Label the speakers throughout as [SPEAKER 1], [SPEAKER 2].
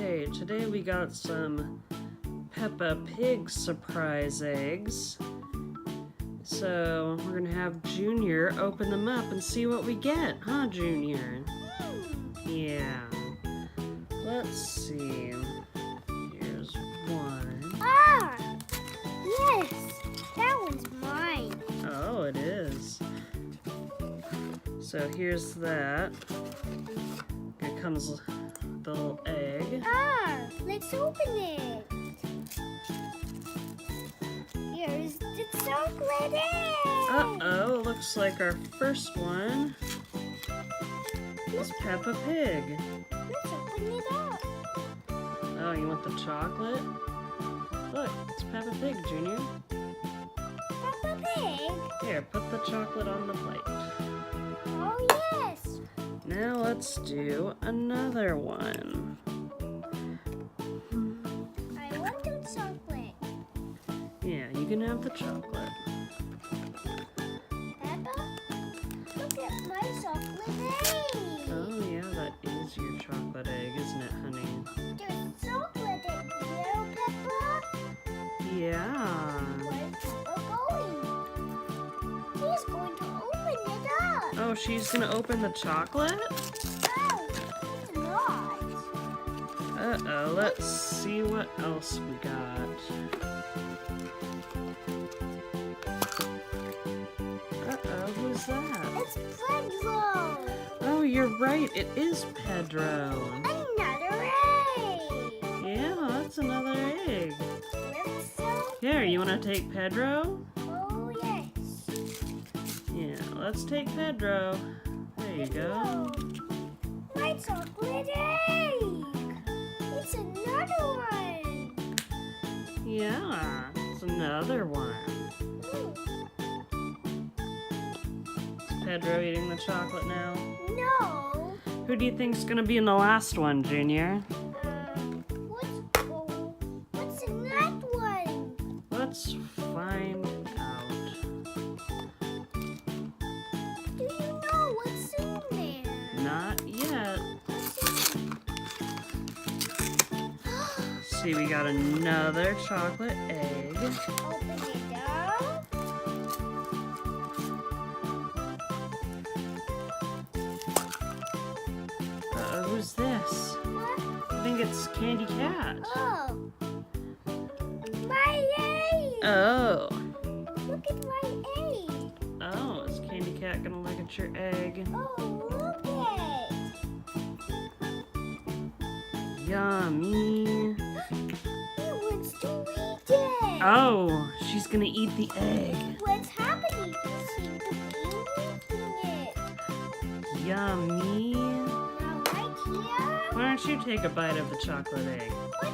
[SPEAKER 1] Okay, today we got some Peppa Pig surprise eggs. So we're gonna have Junior open them up and see what we get, huh, Junior? Yeah. Let's see. Here's one.
[SPEAKER 2] Ah! Yes! That one's mine.
[SPEAKER 1] Oh, it is. So here's that. Here comes the little egg.
[SPEAKER 2] Ah! Let's open it. Here's the chocolate egg.
[SPEAKER 1] Uh-oh, looks like our first one is Peppa Pig.
[SPEAKER 2] Let's open it up.
[SPEAKER 1] Oh, you want the chocolate? Look, it's Peppa Pig, Junior.
[SPEAKER 2] Peppa Pig?
[SPEAKER 1] Here, put the chocolate on the plate.
[SPEAKER 2] Oh, yes.
[SPEAKER 1] Now let's do another one.
[SPEAKER 2] I want the chocolate.
[SPEAKER 1] Yeah, you can have the chocolate.
[SPEAKER 2] Peppa, look at my chocolate egg.
[SPEAKER 1] Oh yeah, that is your chocolate egg, isn't it, honey?
[SPEAKER 2] There's chocolate egg there, Peppa.
[SPEAKER 1] Yeah.
[SPEAKER 2] Where's Peppa going? She's going to open it up.
[SPEAKER 1] Oh, she's gonna open the chocolate?
[SPEAKER 2] Oh, it's not.
[SPEAKER 1] Uh-oh, let's see what else we got. Uh-oh, who's that?
[SPEAKER 2] It's Pedro.
[SPEAKER 1] Oh, you're right, it is Pedro.
[SPEAKER 2] Another egg.
[SPEAKER 1] Yeah, that's another egg.
[SPEAKER 2] Let's so.
[SPEAKER 1] Here, you wanna take Pedro?
[SPEAKER 2] Oh yes.
[SPEAKER 1] Yeah, let's take Pedro. There you go.
[SPEAKER 2] My chocolate egg. It's another one.
[SPEAKER 1] Yeah, it's another one. Is Pedro eating the chocolate now?
[SPEAKER 2] No.
[SPEAKER 1] Who do you think's gonna be in the last one, Junior?
[SPEAKER 2] What's in that one?
[SPEAKER 1] Let's find out.
[SPEAKER 2] Do you know what's in there?
[SPEAKER 1] Not yet. See, we got another chocolate egg.
[SPEAKER 2] Open it up.
[SPEAKER 1] Who's this?
[SPEAKER 2] What?
[SPEAKER 1] I think it's Candy Cat.
[SPEAKER 2] Oh. My egg.
[SPEAKER 1] Oh.
[SPEAKER 2] Look at my egg.
[SPEAKER 1] Oh, is Candy Cat gonna look at your egg?
[SPEAKER 2] Oh, look it.
[SPEAKER 1] Yummy.
[SPEAKER 2] He wants to eat it.
[SPEAKER 1] Oh, she's gonna eat the egg.
[SPEAKER 2] What's happening? He seems to be eating it.
[SPEAKER 1] Yummy.
[SPEAKER 2] Now right here.
[SPEAKER 1] Why don't you take a bite of the chocolate egg?
[SPEAKER 2] But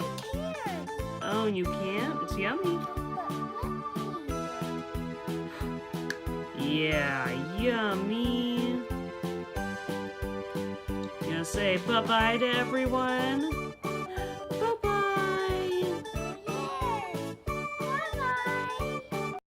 [SPEAKER 2] it can't.
[SPEAKER 1] Oh, you can't? It's yummy.
[SPEAKER 2] But let me.
[SPEAKER 1] Yeah, yummy. You gonna say bye-bye to everyone?